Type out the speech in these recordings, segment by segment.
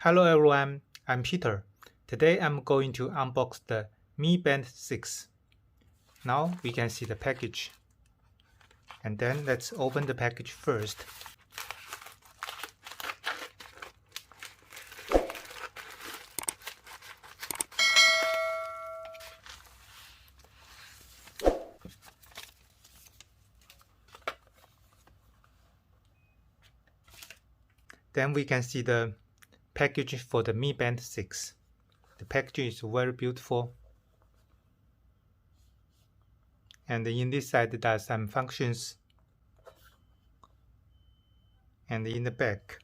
Hello everyone, I'm Peter. Today I'm going to unbox the Mi Band 6. Now we can see the package. And then let's open the package first. Then we can see the package for the Mi Band 6. The package is very beautiful. And in this side there are some functions. And in the back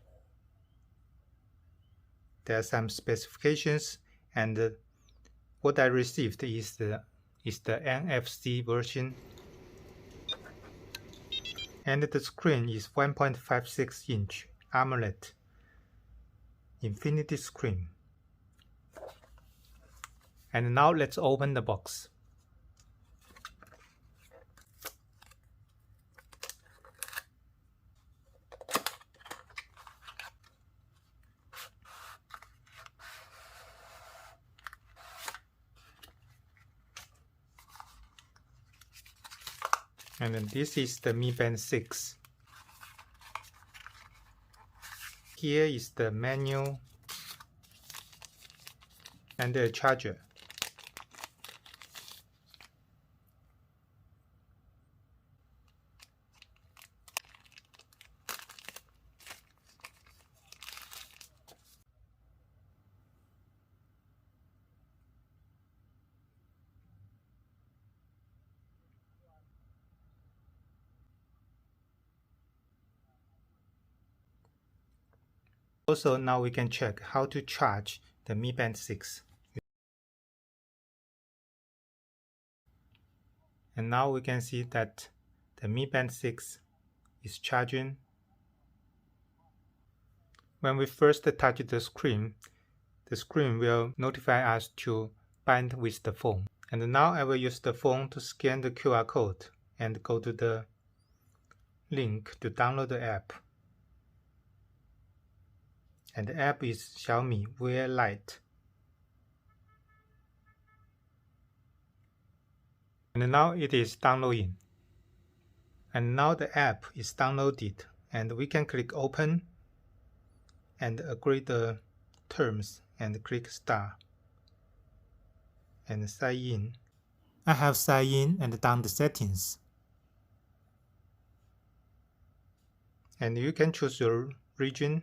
there are some specifications, and what I received is the NFC version. And the screen is 1.56 inch Amoled Infinity screen. And now let's open the box. And then this is the Mi Band 6. Here is the menu and the charger. Also, now we can check how to charge the Mi Band 6. And now we can see that the Mi Band 6 is charging. When we first touch the screen will notify us to bind with the phone. And now I will use the phone to scan the QR code and go to the link to download the app. And the app is Xiaomi Wear Lite. And now it is downloading. And now the app is downloaded, and we can click open and agree the terms and click start and sign in. I have signed in and done the settings. And you can choose your region.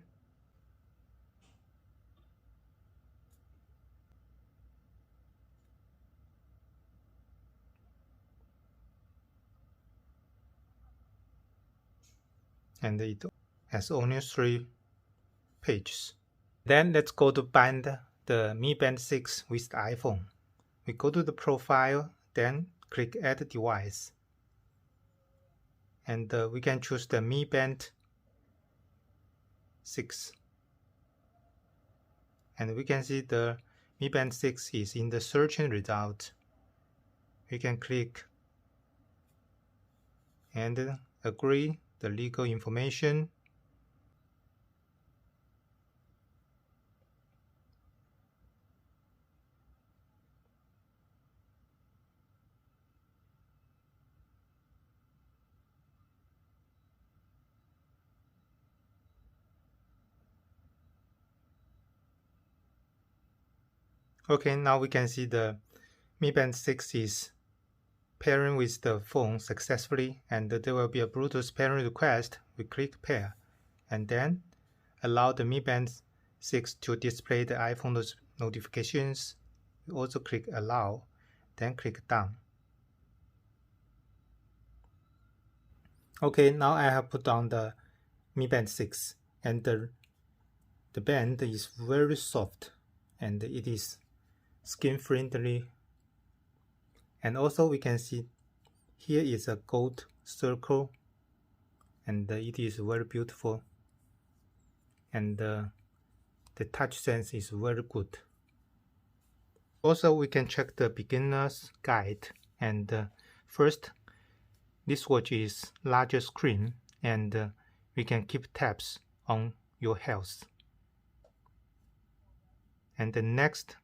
And it has only 3 pages. Then let's go to bind the Mi Band 6 with the iPhone. We go to the profile, then click add device. And we can choose the Mi Band 6. And we can see the Mi Band 6 is in the searching result. We can click and agree the legal information. Okay, now we can see the Mi Band 6 is pairing with the phone successfully, and there will be a Bluetooth pairing request. We click pair and then allow the Mi Band 6 to display the iPhone notifications. We also click allow, then click done. Okay, now I have put on the Mi Band 6, and the band is very soft and it is skin friendly. And also we can see here is a gold circle, and it is very beautiful, and the touch sense is very good. Also we can check the beginner's guide, and first, this watch is larger screen, and we can keep tabs on your health. And the next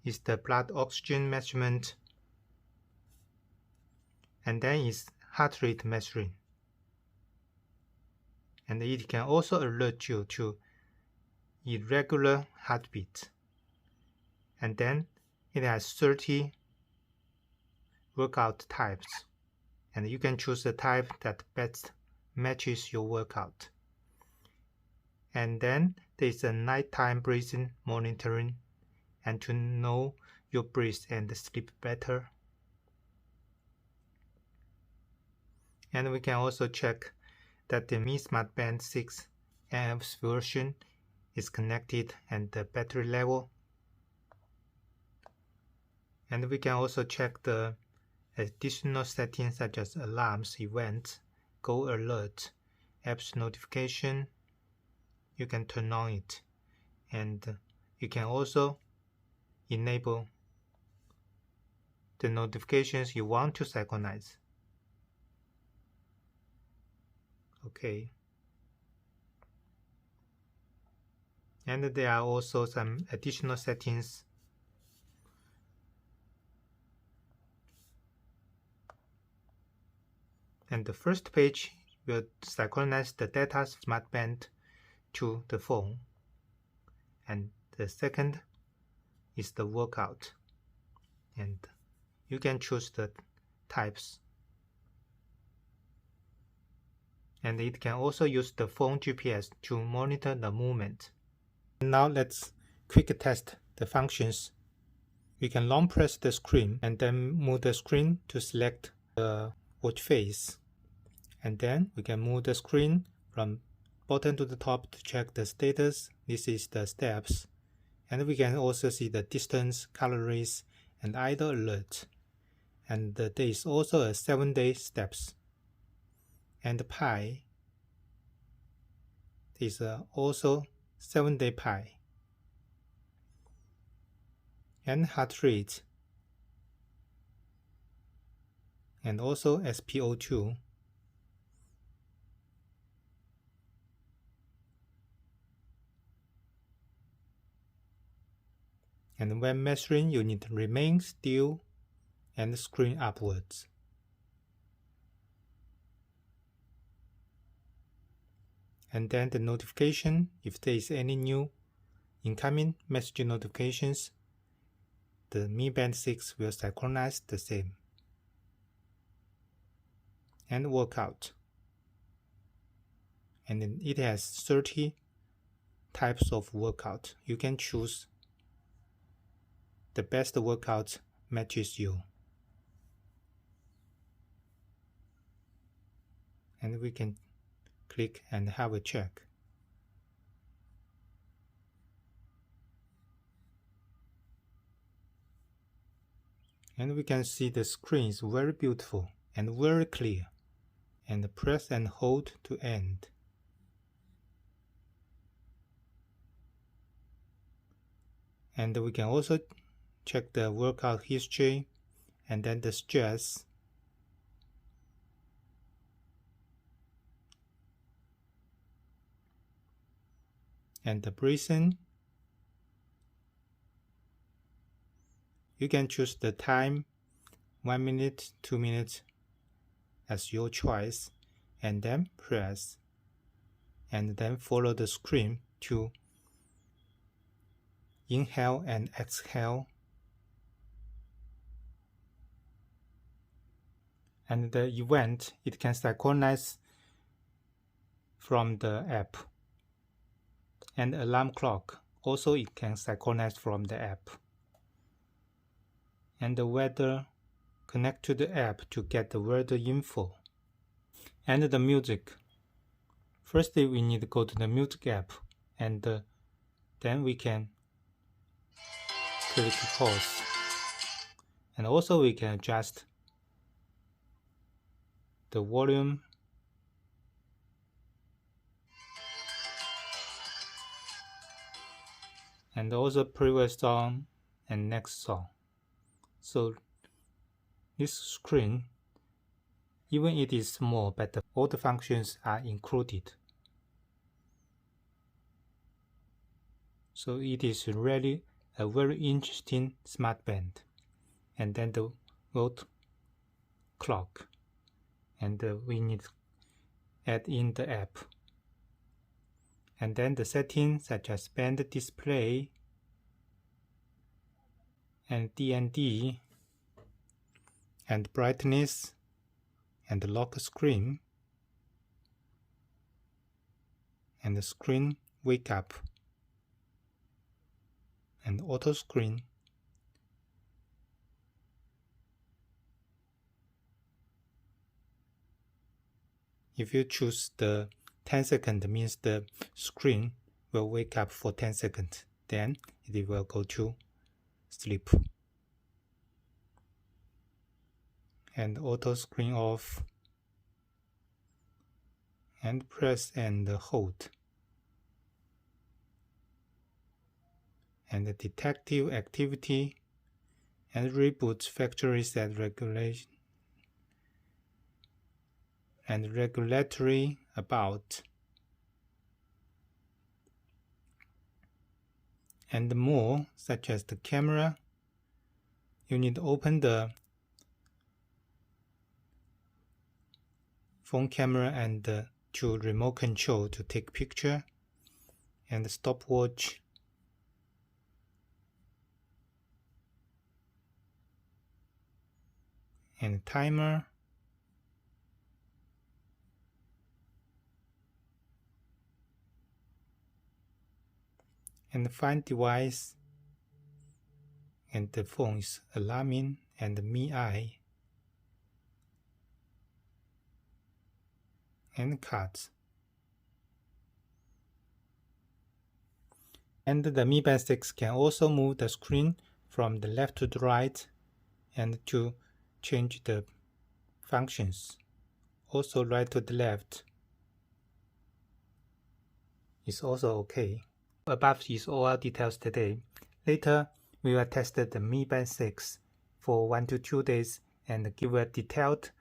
is the blood oxygen measurement, and then is heart rate measuring. And it can also alert you to irregular heartbeat. And then it has 30 workout types, and you can choose the type that best matches your workout. And then there is a nighttime breathing monitoring, and to know your breath and sleep better. And we can also check that the Mi Smart Band 6 NF version is connected and the battery level. And we can also check the additional settings such as alarms, events, go alert, apps notification. You can turn on it, and you can also enable the notifications you want to synchronize. Okay. And there are also some additional settings. And the first page will synchronize the data smart band to the phone. And the second is the workout. And you can choose the types. And it can also use the phone GPS to monitor the movement. Now let's quick test the functions. We can long press the screen and then move the screen to select the watch face. And then we can move the screen from bottom to the top to check the status. This is the steps. And we can also see the distance, calories, and idle alert. And there is also a 7-day steps. And pi is also 7-day pi. And heart rate. And also SpO2. And when measuring, you need to remain still and screen upwards. And then the notification, if there is any new incoming message notifications, the Mi Band 6 will synchronize the same. And workout. And then it has 30 types of workout. You can choose the best workout matches you. And we can click and have a check. And we can see the screen is very beautiful and very clear. And press and hold to end. And we can also check the workout history and then the stress. And the breathing. You can choose the time, 1 minute, 2 minutes as your choice, and then press. And then follow the screen to inhale and exhale. And the event, it can synchronize from the app. And alarm clock, also it can synchronize from the app. And the weather, connect to the app to get the weather info. And the music. Firstly, we need to go to the music app, and then we can click pause. And also we can adjust the volume. And also previous song and next song. So this screen, even it is small, but all the functions are included. So it is really a very interesting smart band, and then the volt clock, and we need to add in the app, and then the settings such as band display and DND and brightness and lock screen and the screen wake up and auto screen. If you choose the 10 seconds, means the screen will wake up for 10 seconds, then it will go to sleep. And auto screen off, and press and hold. And the detective activity and reboot factory set regulation and regulatory about and more, such as the camera. You need to open the phone camera and to remote control to take picture, and the stopwatch, and timer, and find device, and the phone is alarming, and MIUI, and cards. And the Mi Band 6 can also move the screen from the left to the right and to change the functions. Also right to the left is also okay. Above is all our details today. Later, we will test the Mi Band 6 for 1 to 2 days and give a detailed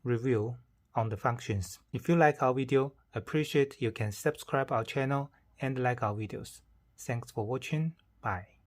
review on the functions. If you like our video, appreciate you can subscribe our channel and like our videos. Thanks for watching. Bye.